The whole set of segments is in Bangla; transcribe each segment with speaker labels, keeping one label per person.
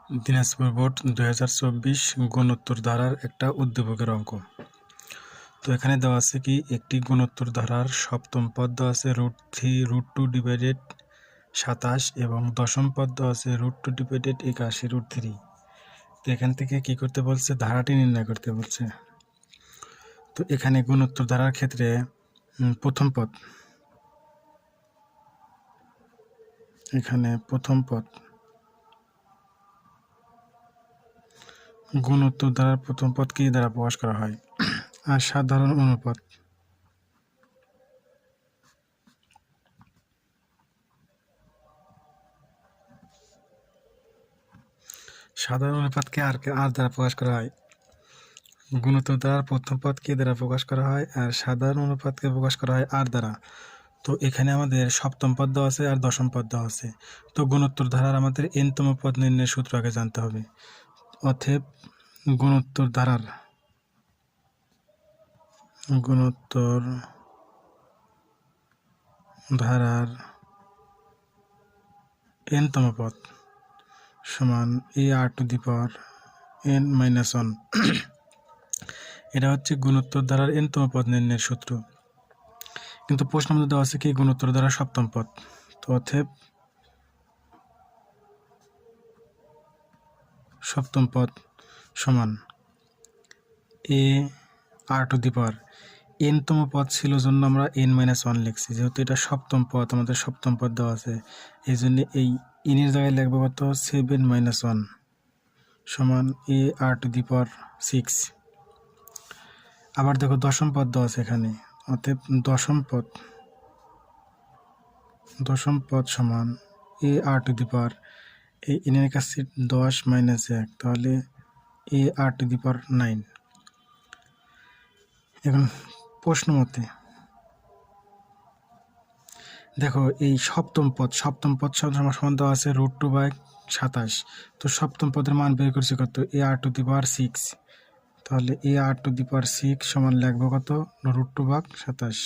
Speaker 1: দিনাজপুর বোর্ড 2024 গুণোত্তর ধারার একটা উদ্দীপকের অঙ্ক। তো এখানে দেওয়া আছে কি একটি গুণোত্তর ধারার সপ্তম পদ দেওয়া আছে √2 ডিভাইডেড 27 এবং দশম পদ দেওয়া আছে √2 ডিভাইডেড 81 √3। তো এখান থেকে কি করতে বলছে, ধারাটি নির্ণয় করতে বলছে। তো এখানে গুণোত্তর ধারার ক্ষেত্রে প্রথম পদ, এখানে প্রথম পদ গুণোত্তর ধারার প্রথম পদ কি দ্বারা প্রকাশ করা হয়, আর সাধারণ অনুপাত আর দ্বারা প্রকাশ করা হয়। গুণোত্তর ধারার প্রথম পদ কি দ্বারা প্রকাশ করা হয় আর সাধারণ অনুপাতকে প্রকাশ করা হয় আর দ্বারা। তো এখানে আমাদের সপ্তম পদ দেওয়া আছে আর দশম পদ দেওয়া আছে। তো গুণোত্তর ধারার আমাদের এনতম পদ নির্ণয়ের সূত্র আগে জানতে হবে। অতএব গুণোত্তর ধারার এনতম পদ সমান ar⁴n-1। এটা হচ্ছে গুণোত্তর ধারার এনতম পদ নির্ণয়ের সূত্র। কিন্তু প্রশ্ন মধ্যে দেওয়া আছে কি গুণোত্তর ধারার সপ্তম পদ। তো অতএব সপ্তম পদ সমান ar⁴ এনতম পদ ছিল জন্য আমরা n-1 লিখছি, যেহেতু এটা সপ্তম পদ, আমাদের সপ্তম পদ দেওয়া আছে, এই জন্য এই এর জায়গায় লিখবো কত 7-1 সমান ar⁴ 6। আবার দেখো দশম পদ দেওয়া আছে এখানে, অতএব দশম পদ সমান ar⁴, এই এর কাছে 10-1, তাহলে ar⁴ 9। এখন প্রশ্ন মতে দেখো এই সপ্তম পদ সমান দেওয়া আছে √2/27। তো সপ্তম পদের মান বের করছি কত, ar⁴ 6। তাহলে ar⁴ 6 সমান লিখবো কত √2/27,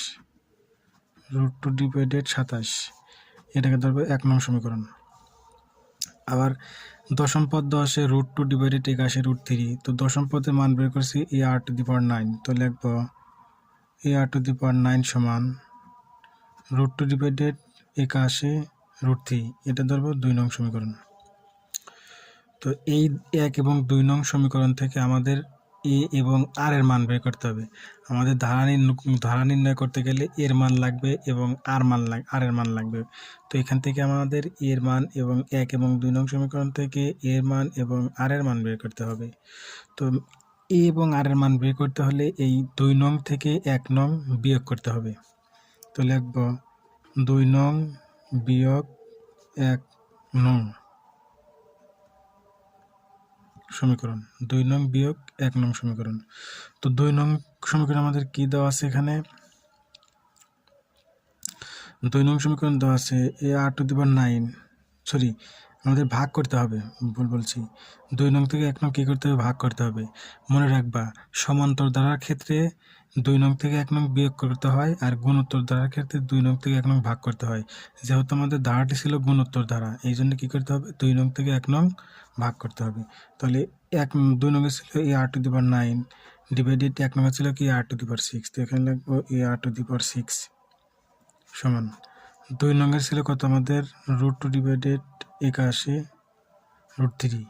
Speaker 1: √2 ডিভাইডেড 27, এটাকে ধরবো 1 নং সমীকরণ। আবার দশম পদ দেওয়া আছে √2 ডিভাইডেড 81 √3। তো দশম পদের মান বের করছি ar⁴ 9। তো লিখবো ar⁴ 9 সমান √2 ডিভাইডেড 81 √3, এটা ধরবো 2 নং সমীকরণ। তো এই 1 এবং 2 নং সমীকরণ থেকে আমাদের এ এবং আর এর মান বের করতে হবে। আমাদের ধারা নির্ণয় করতে গেলে এর মান লাগবে এবং আর এর মান লাগবে। তো এখান থেকে আমাদের এর মান এবং 1 এবং 2 নং সমীকরণ থেকে এর মান এবং আর এর মান বের করতে হবে। তো এ এবং আর এর মান বের করতে হলে এই 2 নং থেকে 1 নং বিয়োগ করতে হবে। তো লিখব 2 নং বিয়োগ 1 নং সমীকরণ, 2 নং বিয়োগ 1 নং সমীকরণ। তো 2 নং সমীকরণ আমাদের কি দেওয়া আছে, এখানে 2 নং সমীকরণ দেওয়া আছে ar⁴ 9, আমাদের ভাগ করতে হবে, ভুল বলছি, 2 নং থেকে 1 নং কী করতে হবে, ভাগ করতে হবে। মনে রাখবা সমান্তর ধারার ক্ষেত্রে 2 নং থেকে 1 নং বিয়োগ করতে হয়, আর গুণোত্তর ধারার ক্ষেত্রে 2 নং থেকে 1 নং ভাগ করতে হয়। যেহেতু আমাদের ধারাটি ছিল গুণোত্তর ধারা, এই জন্য কী করতে হবে, 2 নং থেকে 1 নং ভাগ করতে হবে। তাহলে 2 নঙ্গে ছিল ar⁴ 9 ডিভাইডেড 1 নঙ্গে ছিল কি ar⁴ 6। তো এখানে লিখবো ar⁴ 6 সমান 2 নঙ্গের ছিল কত আমাদের √2 ডিভাইডেড 81 √3,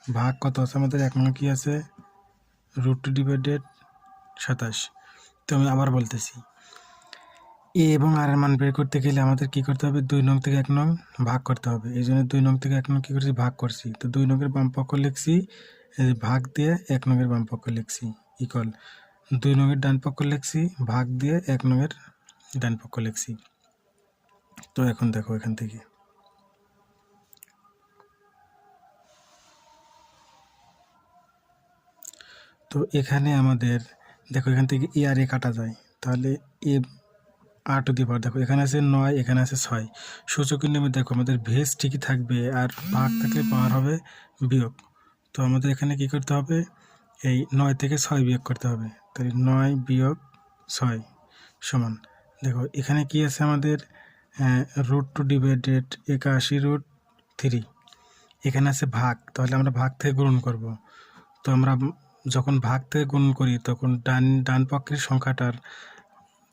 Speaker 1: ভাগ কত আছে আমাদের 1 নঙ্গে কি আছে √2 ডিভাইডেড 27। তো আমি আবার বলতেছি, এ এবং আর এর মান বের করতে গেলে আমাদের কি করতে হবে, 2 নং থেকে 1 নং ভাগ করতে হবে। এই জন্য 2 নং থেকে 1 নং কী করছি, ভাগ করছি। তো 2 নংয়ের বাম পক্ষ লিখছি, ভাগ দিয়ে 1 নংয়ের বাম পক্ষ লিখছি, ইকুয়াল 2 নংয়ের ডান পক্ষ লিখছি, ভাগ দিয়ে 1 নংয়ের ডান পক্ষ লিখছি। তো এখন দেখো এখান থেকে তো এখানে আমাদের দেখো এখান থেকে এ আর এ কাটা যায়, তাহলে এ r⁴ দেখো এখানে আছে 9, এখানে আছে 6, সূচকের নিয়মে দেখো আমাদের ভেজ ঠিকই থাকবে আর ভাগ থাকলে পাওয়ার হবে বিয়োগ। তো আমাদের এখানে কি করতে হবে, এই 9 থেকে 6 বিয়োগ করতে হবে। তাহলে 9 বিয়োগ 6 সমান দেখো এখানে কি আছে আমাদের √2 ডিভাইডেড 81 √3, এখানে আছে ভাগ, তাহলে আমরা ভাগ থেকে গুণন করব। তো আমরা যখন ভাগ থেকে গুণন করি তখন ডান পক্ষের সংখ্যাটার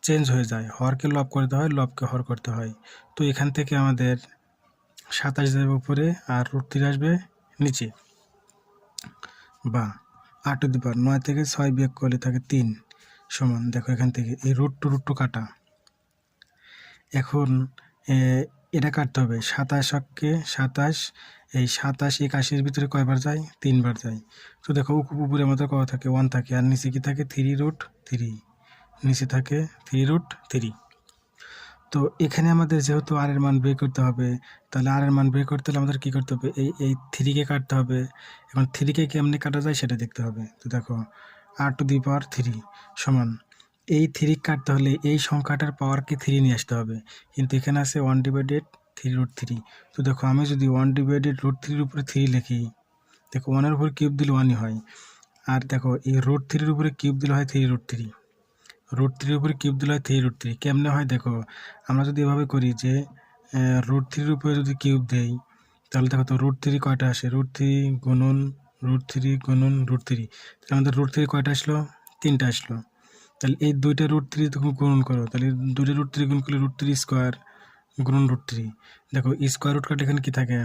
Speaker 1: চেঞ্জ হয়ে যায়, হরকে লব করতে হয়, লবকে হর করতে হয়। তো এখান থেকে আমাদের 27 যাবে উপরে আর √3 আসবে নিচে, বা r⁴ 9 থেকে 6 বিয়োগ করলে থাকে 3 সমান, দেখো এখান থেকে এই √2 কাটা। এখন এটা কাটতে হবে 27 অক্ষে 27, এই 27 81-এর ভিতরে কয়বার যায়? 3 বার যায়। তো দেখো উপরে আমাদের কত থাকে? 1 থাকে, আর নিচে কি থাকে? 3√3, নিচে থাকে 3√3। তো এখানে আমাদের যেহেতু আর এর মান বের করতে হবে, তাহলে আর এর মান বের করতে হলে আমাদের কী করতে হবে? এই 3কে কাটতে হবে। এখন 3কে কেমনে কাটা যায় সেটা দেখতে হবে। তো দেখো r⁴ সমান, এই 3 কাটতে হলে এই সংখ্যাটার পাওয়ারকে 3 নিয়ে আসতে হবে, কিন্তু এখানে আছে 1/3√3। তো দেখো আমি যদি 1/√3-এর উপরে 3 লিখি, দেখো 1-এর উপরে কিউব দিলে 1-ই হয়, আর দেখো এই √3-এর উপরে কিউব দিলে হয় 3√3, √3-এর উপরে কিউব দিলে হয় 3√3। কেমনে হয় দেখো, আমরা যদি এভাবে করি যে √3-এর উপরে যদি কিউব দেই, তাহলে দেখো তো √3 কয়টা আসে? √3 গুণন √3 গুণন √3, তাহলে আমাদের √3 কয়টা আসলো? 3টা আসলো। তাহলে এই দুইটা √3 তুমি গুণন করো, তাহলে দুইটা √3 গুণ করলে √3 স্কোয়ার গুণন √3, দেখো স্কোয়ার রুট কাটলে এখানে কী থাকে?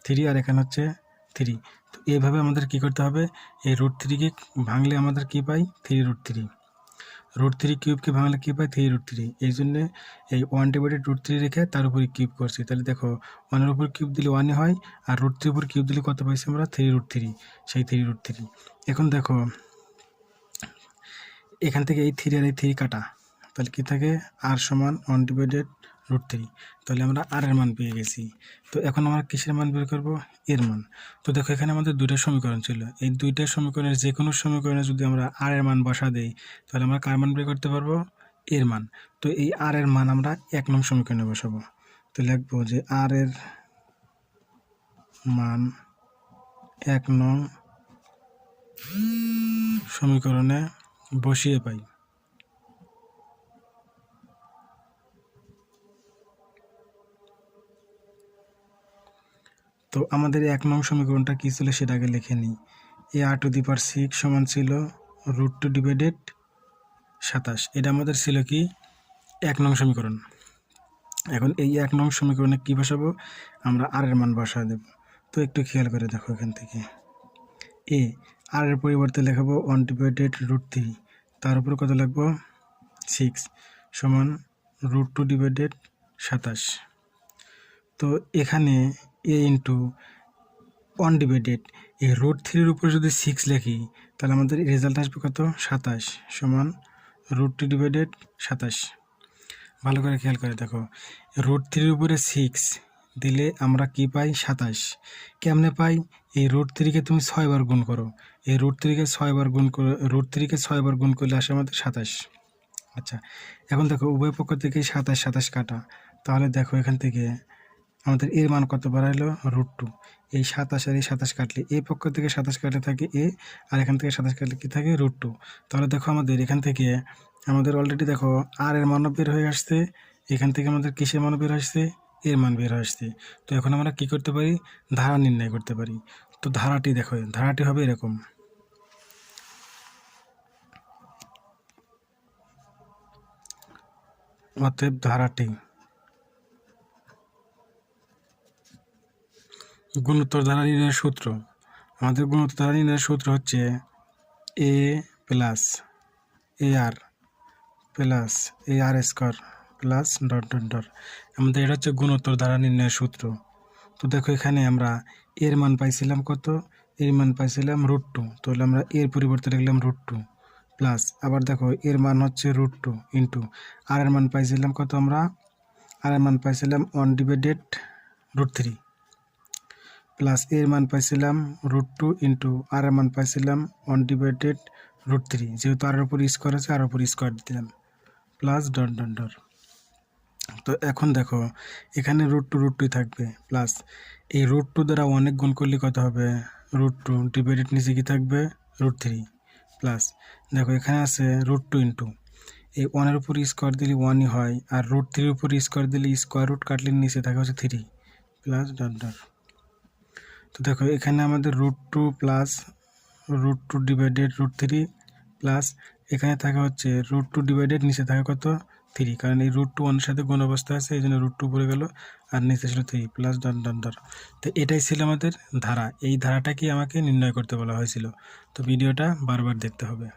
Speaker 1: 3, আর এখানে হচ্ছে 3। তো এইভাবে আমাদের কি করতে হবে? এই √3-কে ভাঙলে আমাদের কি পাই? 3√3। √3 কিউবকে ভাঙলে কী পাই? 3√3। এই জন্যে এই 1/√3 রেখে তার উপরে কিউব করছি। তাহলে দেখো 1-এর উপর কিউব দিলে 1-ই হয়, আর √3-এর উপর কিউব দিলে কত পাইছি আমরা? 3√3, সেই 3√3। এখন দেখো এখান থেকে এই 3 আর এই 3 কাটা, তাহলে কী থাকে? r সমান 1/√3। তাহলে আমরা r এর মান পেয়ে গেছি। তো এখন আমরা কিসের মান বের করব? এর মান। তো দেখো এখানে আমাদের দুইটা সমীকরণ ছিল, এই দুইটা সমীকরণের যে কোনো সমীকরণে যদি আমরা r এর মান বসা দেই, তাহলে আমরা কার মান বের করতে পারবো? এর মান। তো এই r এর মান আমরা 1 নং সমীকরণে বসাবো। তো লিখবো যে r এর মান 1 নং সমীকরণে বসিয়ে পাই। তো আমাদের 1 নং সমীকরণটা কী ছিল সেটা আগে লিখে নিই। এ r⁴ সমান ছিল √2/27, এটা আমাদের ছিল কি? 1 নং সমীকরণ। এখন এই 1 নং সমীকরণে কী বসাবো? আমরা r এর মান বসা দেব। তো একটু খেয়াল করে দেখো এখান থেকে, r এর পরিবর্তে লেখাবো 1/√3, তার উপর কত লিখবো? 6 সমান √2/27। তো এখানে a ইন্টু 1/, এই √3-এর উপরে যদি 6 লিখি, তাহলে আমাদের রেজাল্ট আসবে কত? 27 সমান √2/27। ভালো করে খেয়াল করে দেখো, √3-এর উপরে 6 দিলে আমরা কি পাই? 27। কেমনে পাই? এই √3-কে তুমি 6 বার গুণ করো, এই √3-কে 6 বার গুণ করে, √3-কে 6 বার গুণ করলে আসে আমাদের 27। আচ্ছা, এখন দেখো উভয় পক্ষ থেকে 27 কাটা, তাহলে দেখো এখান থেকে আমাদের এর মান কত বাড়াইলো? √2। এই 27 আর এই 27 কাটলে এই পক্ষ থেকে 27 কাটলে থাকে a, আর এখান থেকে 27 কাটলে কি থাকে? √2। তাহলে দেখো আমাদের এখান থেকে আমাদের অলরেডি দেখো r এর মানও বের হয়ে আসছে, এখান থেকে আমাদের কিসের মান বের আসছে? এর মান বের হয়ে আসছে। তো এখন আমরা কি করতে পারি? ধারা নির্ণয় করতে পারি। তো ধারাটি দেখো, ধারাটি হবে এরকম, অতএব ধারাটি গুণোত্তর ধারা নির্ণয়ের সূত্র। আমাদের গুণোত্তর ধারা নির্ণয়ের সূত্র হচ্ছে a plus ar plus ar square plus dot dot dot. আমাদের এটা হচ্ছে গুণোত্তর ধারা নির্ণয়ের সূত্র। তো দেখো এখানে আমরা এর মান পাইছিলাম কত? এর মান পাইছিলাম √2, তাহলে আমরা এর পরিবর্তে লিখলাম √2 প্লাস, আবার দেখো এর মান হচ্ছে √2 ইন্টু আর এর মান পাইছিলাম কত? আমরা আর এর মান পাইছিলাম 1/√3 প্লাস এর মান পাইছিলাম √2 ইন্টু আর এর মান পাইছিলাম 1/√3, যেহেতু আর এর উপর স্কোয়ার আছে আর উপর স্কোয়ার দিলাম প্লাস ডট ডট ডট। তো এখন দেখো এখানে √2 থাকবে, প্লাস এই √2 দ্বারা অনেক গুণ করলে কত হবে? √2 ডিভাইডেড নিচে কি থাকবে? √3 প্লাস দেখো এখানে আছে √2 ইন্টু এই 1-এর উপর স্কোয়ার দিলে 1-ই হয়, আর √3-এর উপর স্কোয়ার দিলে স্কোয়ার রুট কাটলে নিচে থাকে হচ্ছে 3 প্লাস ডট ডট। তো দেখো এখানে আমাদের √2 প্লাস √2 ডিভাইডেড √3 প্লাস এখানে থাকা হচ্ছে √2 ডিভাইডেড নিচে থাকা কত 3, কারণ এই √2 1 সাথে গুণ অবস্থা আছে, এই জন্য √2 পড়ে গেল আর নিচে ছিল 3 প্লাস ডট। তো এটাই ছিল আমাদের ধারা। এই ধারাটাকে আমাকে নির্ণয় করতে বলা হয়েছিল। তো ভিডিওটা বারবার দেখতে হবে।